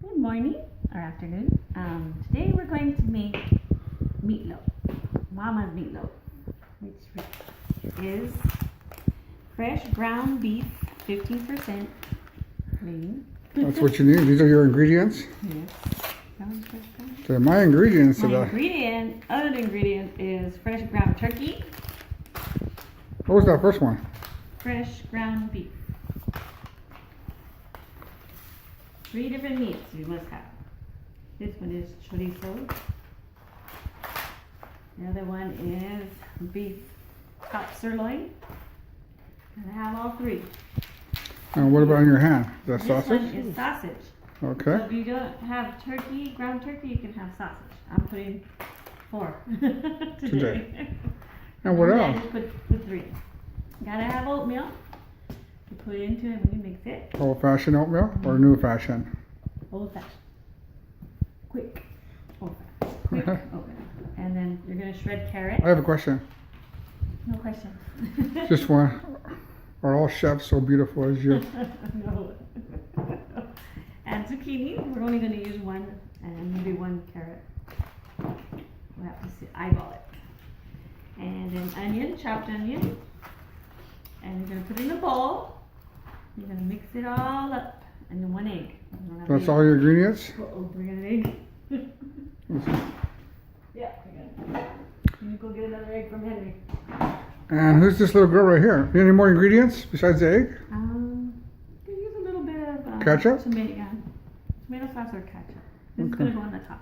Good morning or afternoon. Today we're going to make meatloaf, Mama's meatloaf, which is fresh ground beef, 15% clean. That's what you need. These are your ingredients? Yes. So my ingredients My today. other ingredient is fresh ground turkey, What was that first one? fresh ground beef. 3 different meats you must have. This one is chorizo. The other one is beef top sirloin. And I have all 3. And what about in your hand? Is that This sausage? one is sausage. So Okay. if you don't have turkey, ground turkey, you can have sausage. I'm putting 4 today. And what then else? you put 3. Gotta have oatmeal. You put it into it when you mix it. Old fashioned oatmeal or new fashioned? Old fashioned. Quick. Old fashioned. Quick oatmeal. And then you're gonna shred carrot. I have a question. No question. Just one. Are all chefs so beautiful as you? No. And zucchini. We're only gonna use 1 and maybe 1 carrot. We'll have to see, eyeball it. And then onion, chopped onion. And you're gonna put it in a bowl. You're gonna mix it all up. And then 1 egg. That's all your ingredients? Uh-oh, we got an egg. Yeah, we got it. You go get another egg from Henry. And who's this little girl right here? Any more ingredients besides the egg? You can use a little bit of Ketchup? Tomato sauce or ketchup. This is Okay. gonna go on the top.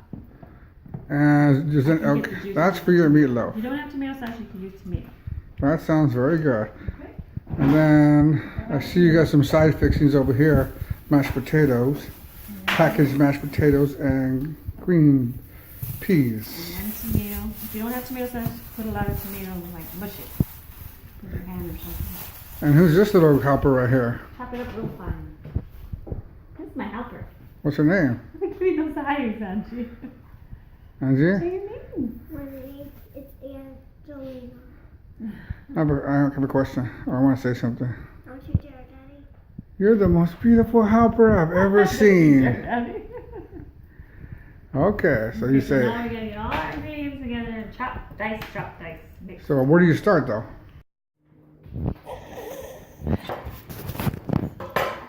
And You can get the okay, juice that's out. for your meatloaf. You don't have tomato sauce, you can use tomato. That sounds very good. Okay. And then I see you got some side fixings over here. Mashed potatoes, packaged mashed potatoes, and green peas. And tomato. If you don't have tomato sauce, put a lot of tomato, like mush it. With your hand or something. And who's this little helper right here? Chop it up real fine. This is my helper. What's her name? We know Angie. Say Angie? your name. My name is Angelina. I have a question. Or I want to say something. Don't you dare, Daddy. You're the most beautiful helper I've ever seen. Okay, so you say. Now we're gonna get all our ingredients together and chop, dice, mix. So where do you start though?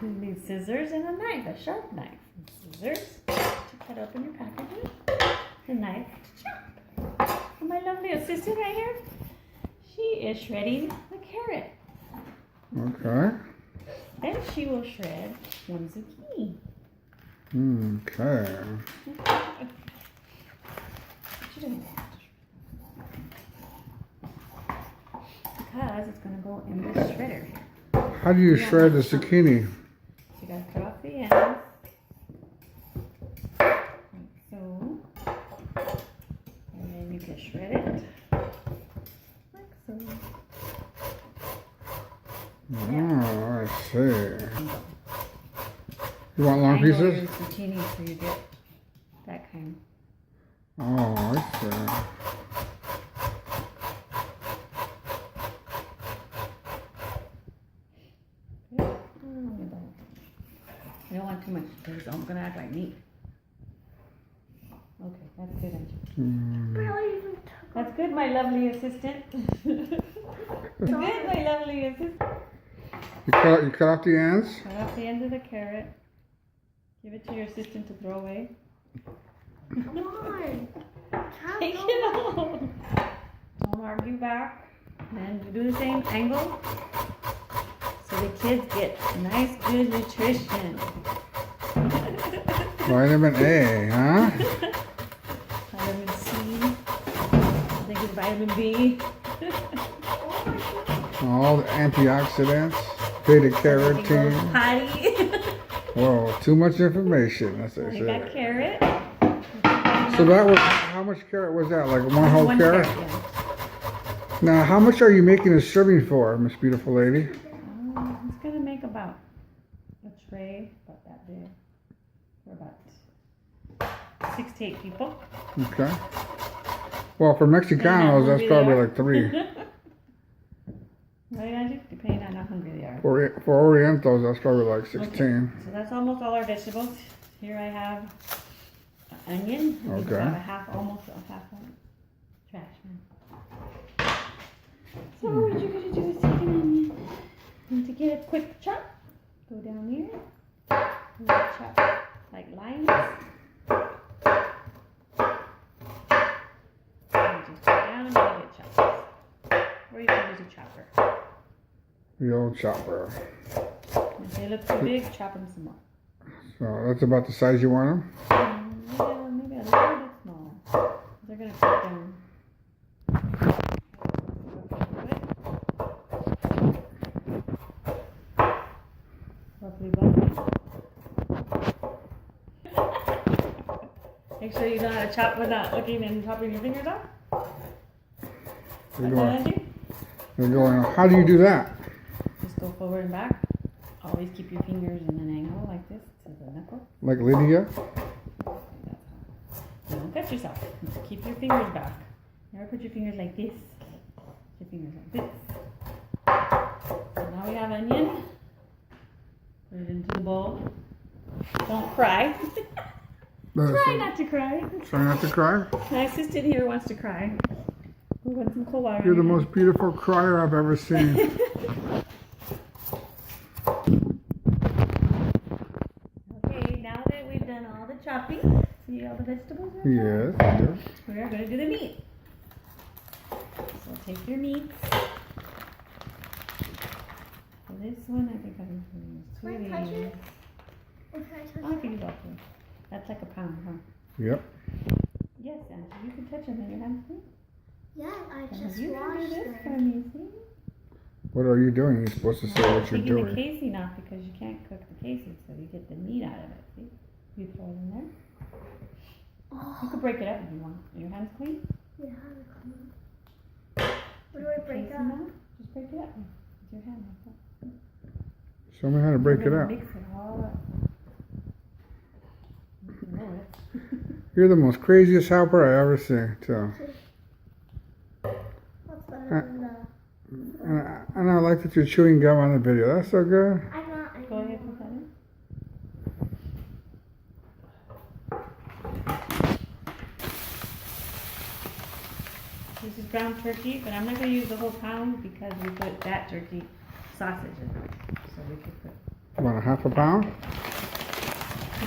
You need scissors and a knife, a sharp knife. Scissors to cut open your packaging. The knife to chop. And my lovely assistant right here, she is shredding the carrot. Okay. Then she will shred 1 zucchini. Okay. She doesn't have to shred. Because it's going to go in the shredder here. How do you shred the zucchini? So you got to cut off the ends. Like so. And then you can shred it. Like so. Oh, I see. You want long Angle your pieces? zucchini so you get that kind. Oh, I see. I don't want too much because I'm going to act like meat. Okay, that's good, Angie. Barely even took That's good, my lovely assistant. Good, my lovely assistant. You cut off the ends? Cut off the end of the carrot. Give it to your assistant to throw away. Come on. Take it off. Don't argue back. Then you do the same angle. So the kids get nice, good nutrition. Vitamin A, huh? Vitamin C. I think it's vitamin B. All the antioxidants, beta carotene. Potty. Whoa, too much information. That's what I You got said. carrot. So that was, how much carrot was that? Like one whole 1 carrot? yeah. Now, how much are you making a serving for, Miss Beautiful Lady? It's gonna make about a tray, about that big, for about 6 to 8 people. Okay. Well, for Mexicanos, that's probably like 3. Right, Angie? Depending on how hungry they are. For Orientals, that's probably like 16. So that's almost all our vegetables. Here I have an onion. And Okay. almost a half one. Trash man. So what you're gonna do is take an onion. And to get a quick chop, go down here. And chop like lines. And just go down and get chopped. Or you can use a chopper. The old chopper. If they look too big, chop them some more. So that's about the size you want them? Yeah, maybe a little bit small. They're gonna cut down. Roughly about. Make sure you know how to chop without looking and chopping your fingers off. You're That's going, what I do. you're going, how do you do that? Just go forward and back. Always keep your fingers in an angle like this to the knuckle. Like Lydia? Don't cut yourself. Just keep your fingers back. Never put your fingers like this. Put your fingers like this. So now we have onion. Put it into the bowl. Don't cry. Try not to cry. Try not to cry? My assistant here wants to cry. We want some cold water. You're the most beautiful crier I've ever seen. Okay, now that we've done all the chopping, see all the vegetables? Yes, I do. We are going to do the meat. So take your meat. For this one, I think I'm going to use Can I touch two. it? Can I touch Oh, I it? can use all three. That's like a pound, huh? Yep. Yes, Angela, you can touch them in your hands, please. Yeah, I just You can do washed this for them. me, see? What are you doing? You're supposed to say what you're Taking the doing. casing off because you can't cook the casing, so you get the meat out of it, see? You throw it in there. You could break it up if you want. Are your hands clean? Yeah, I'm clean. What do I break Casing up? out. Just break it up with your hand like that. Show me how to break it Then up. Mix it all up. You can roll it. You're the most craziest helper I ever seen, too. What's better than the... And I like that you're chewing gum on the video. That's so good. I'm not... Go ahead and put that in. This is ground turkey, but I'm not going to use the whole pound because we put that turkey sausage in it. So we could put. About a half a pound? Would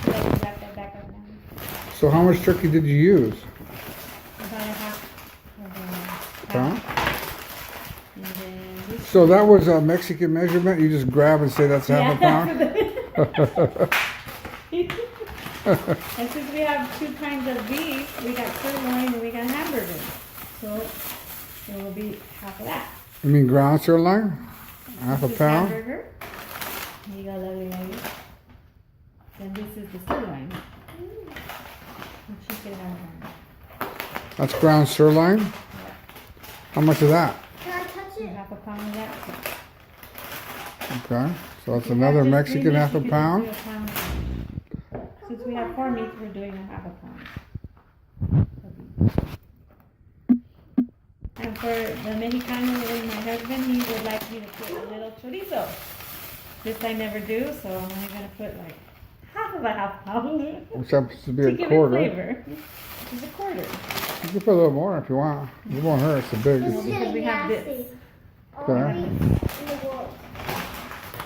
you like to wrap that back up now? So how much turkey did you use? About a half of a Pound? And then this. So that was a Mexican measurement? You just grab and say that's half a pound? And since we have two kinds of beef, we got sirloin and we got hamburger. So it will be half of that. You mean ground sirloin? Half a This is pound? hamburger. Here you go, lovely lady. Then this is the sirloin. And chicken hamburger. That's ground sirloin? How much of that? Can I touch So it? half a pound of that. Okay. So that's If you another have just Mexican three half a meats, you could pound? do a pound. Since we have 4 meats, we're doing a half a pound. And for the Mexicano, my husband, he would like me to put a little chorizo. This I never do, so I'm only going to put like half pound Which happens to be to a give quarter. it flavor. It's a quarter. You can put a little more if you want. It won't hurt. It's a big. This is Because getting we have nasty. this. All Okay. meats in the world.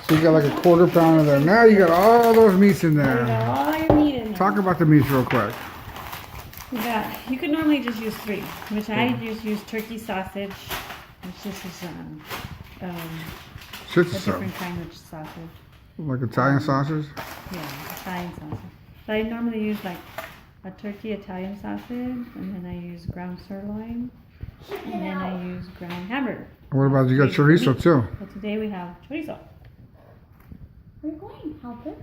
So you got like a quarter pound in there. Now you got all those meats in There you there. go, all your meat in there. Talk about the meats real quick. Yeah, you could normally just use 3, which I just use turkey sausage, which this is a Shit's so. different kind of sausage. Like Italian sausage? Yeah, Italian sausage. So I normally use like a turkey Italian sausage, and then I use ground sirloin, and then I use ground hamburger. What about you got chorizo too? So today we have chorizo. Where are you going, helper?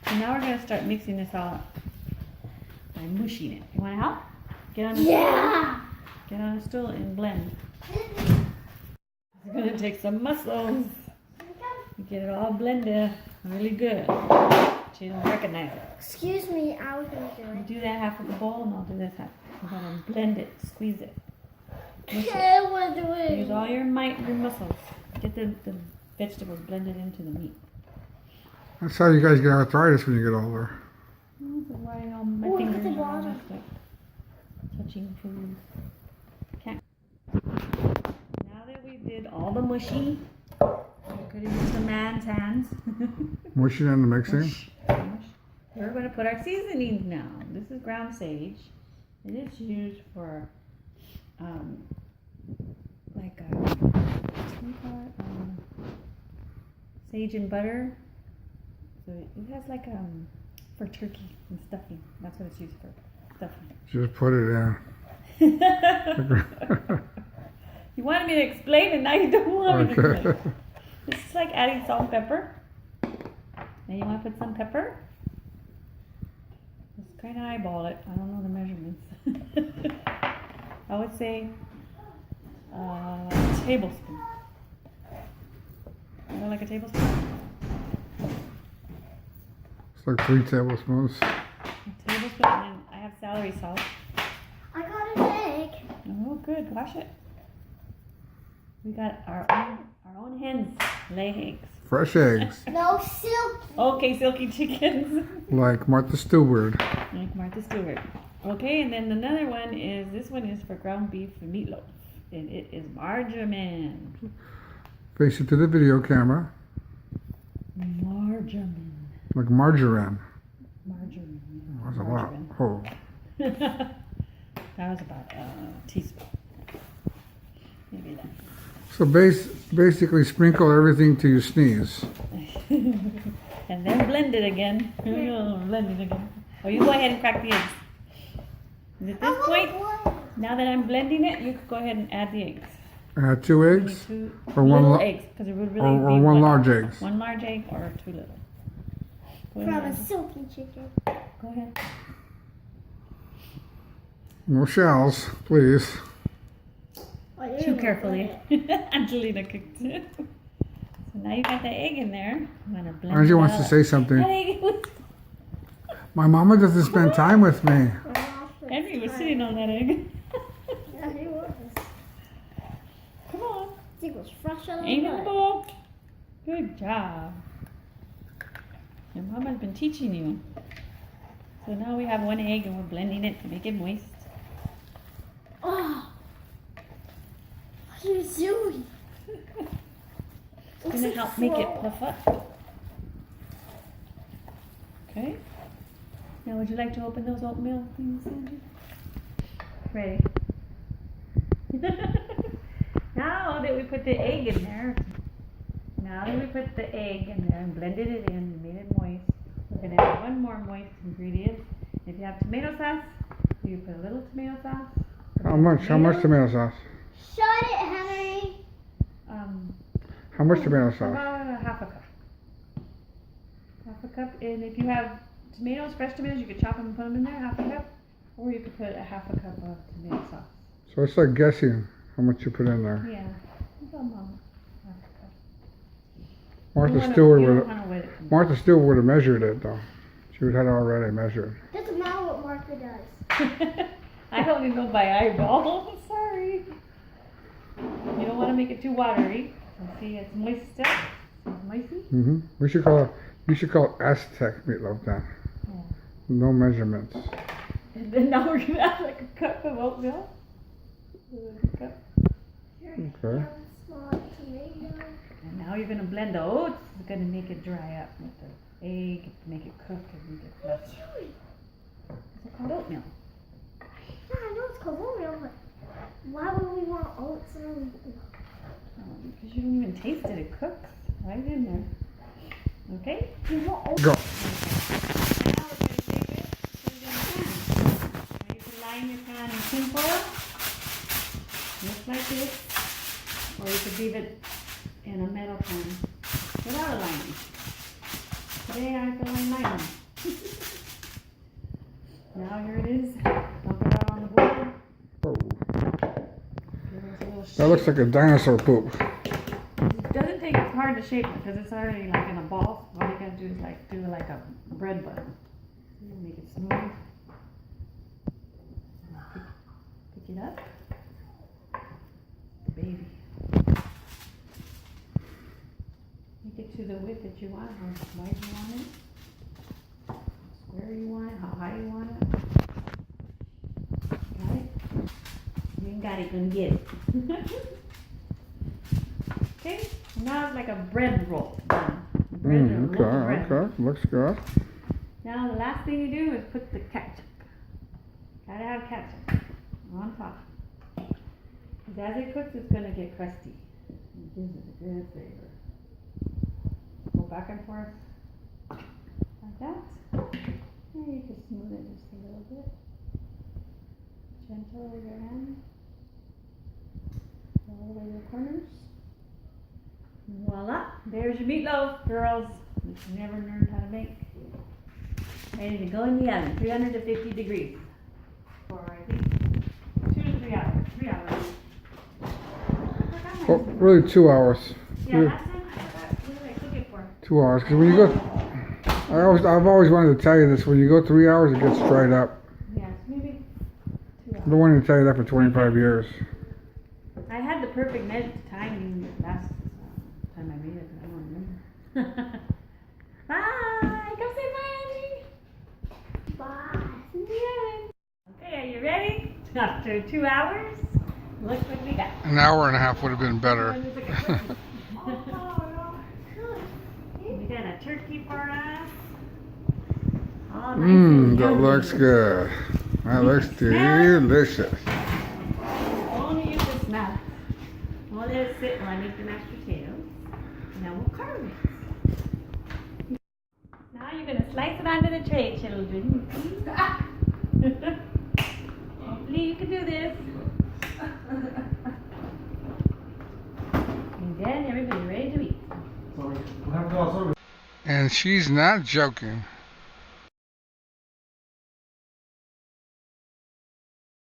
So now we're gonna start mixing this all up by mushing it. You wanna help? Get on a Yeah. stool. Get on a stool and blend. It's gonna take some muscles. You get it all blended really good. So you don't recognize it. Excuse me, I was gonna do You it. do that half of the bowl and I'll do this half. You gotta blend it, squeeze it. Mush it. I was doing. Use all your might, your muscles. Get the vegetables blended into the meat. That's how you guys get arthritis when you get older. This is why all my Oh, look at fingers the are all bottom. messed up. Touching food. Can't. Now that we did all the mushy, we're gonna use the man's hands. Mush it in the mixing. Mush, mush. We're gonna put our seasonings now. This is ground sage. It is used for like a, what do you call it? Sage and butter. So it has like for turkey and stuffing. That's what it's used for. Stuffing. Just put it in. You wanted me to explain it, now you don't want me to Okay. explain. This is like adding salt and pepper. Then you want to put some pepper. Just kind of eyeball it. I don't know the measurements. I would say a tablespoon. You know, like a tablespoon? It's like 3 tablespoons. A tablespoon, and then I have celery salt. I got an egg. Oh, good. Wash it. We got our own hens lay eggs. Fresh eggs. No, silky. Okay, silky chickens. Like Martha Stewart. Like Martha Stewart. Okay, and then another one is, this one is for ground beef and meatloaf. And it is margarine. Face it to the video camera. Margarine. Like margarine. Margarine. That's a lot. Margarine. Oh. That was about a teaspoon. Maybe that. So basically sprinkle everything till you sneeze. And then blend it again. Blend it again. Oh, you go ahead and crack the eggs. And at this point, now that I'm blending it, you could go ahead and add the eggs. Add 2 eggs? Two Or one little la- eggs, because it would really Or be one large eggs? One large egg or 2 little. Go From ahead. a silky chicken. Go ahead. No shells, please. Oh, you're Chew gonna carefully. put it. Angelina cooked it. So now you got the egg in there. I'm gonna blend Angie it wants to up. say something. That egg was- My mama doesn't spend time with me. Henry was sitting on that egg. Yeah, he was. Come on. He was fresh out of the Ain't in the mud. bowl. Good job. Your mama's been teaching you. So now we have 1 egg and we're blending it to make it moist. Oh. What are you doing? It's gonna help make it puff up. Okay. Now would you like to open those oatmeal things, Sandy? Ready. Now that we put the egg in there, and blended it in and made it moist, we're gonna add 1 more moist ingredient. If you have tomato sauce, you put a little tomato sauce. How much? How much tomato sauce? Shut it, Henry. How much tomato sauce? About a half a cup. Half a cup, and if you have tomatoes, fresh tomatoes, you could chop them and put them in there, half a cup. Or you could put a half a cup of tomato sauce. So it's like guessing how much you put in there. Yeah. Half a cup. Martha Stewart You would don't wanna wet it. Martha Stewart would have measured it though. She would have had it already measured. Doesn't matter what Martha does. I only know by eyeball. Sorry. You don't want to make it too watery. See, it's moist still. It's moisty. We should call it. You should call it Aztec meatloaf then. Yeah. No measurements. And then now we're gonna add like a cup of oatmeal. A cup. Okay. Small tomato. And now you're gonna blend the oats. It's gonna make it dry up with the egg, make it cook and make it fluffy. It's called oatmeal. Yeah, I know it's called oatmeal, but why would we want oats and oatmeal? Because you don't even taste it. It cooks right in there. Okay? You want oats? Go. Now we're gonna take it, put it in the pan. Now you can line your pan in tin foil, just like this, or you could leave it in a metal pan without a lining. Today I feel like lining. Now here it is. Dump it out on the board. Oh, Give it a little that looks shake. like a dinosaur poop. It doesn't take hard to shape it because it's already like in a ball. All you gotta do is like do like a bread bun. Make it smooth. Pick it up. Baby. Make it to the width that you want, how wide you want it, square you want it. got it, gonna get it. Okay, now it's like a bread roll. Bread, a loaf of bread. Okay, looks good. Now the last thing you do is put the ketchup. Gotta have ketchup on top. Because as it cooks, it's gonna get crusty. It gives it a good flavor. Go back and forth like that. And you can smooth it just a little bit. Gentle with your hand. All the way to the corners. Voila! There's your meatloaf, girls. That you never learned how to make. Ready to go in the oven, 350 degrees. For I think 2 to 3 hours. 3 hours. Oh, really 2 hours. Yeah, last time I forgot. What did I cook it for? 2 hours. Because when you go, I've always wanted to tell you this. When you go 3 hours, it gets dried up. Yes, maybe 2 hours. I've been wanting to tell you that for 25 years. I had the perfect timing last time I made it, but I don't remember. Bye! Go say bye, Bye. Annie! Okay, are you ready? After 2 hours, look what we got. An hour and a half would have been better. We got a turkey for us. All nice and That yummy. looks good. That looks delicious. Only use the smell. We'll let it sit while I make the mashed potatoes. And then we'll carve it. Now you're going to slice it onto the tray, children. Hopefully you can do this. And then everybody's ready to eat. And she's not joking.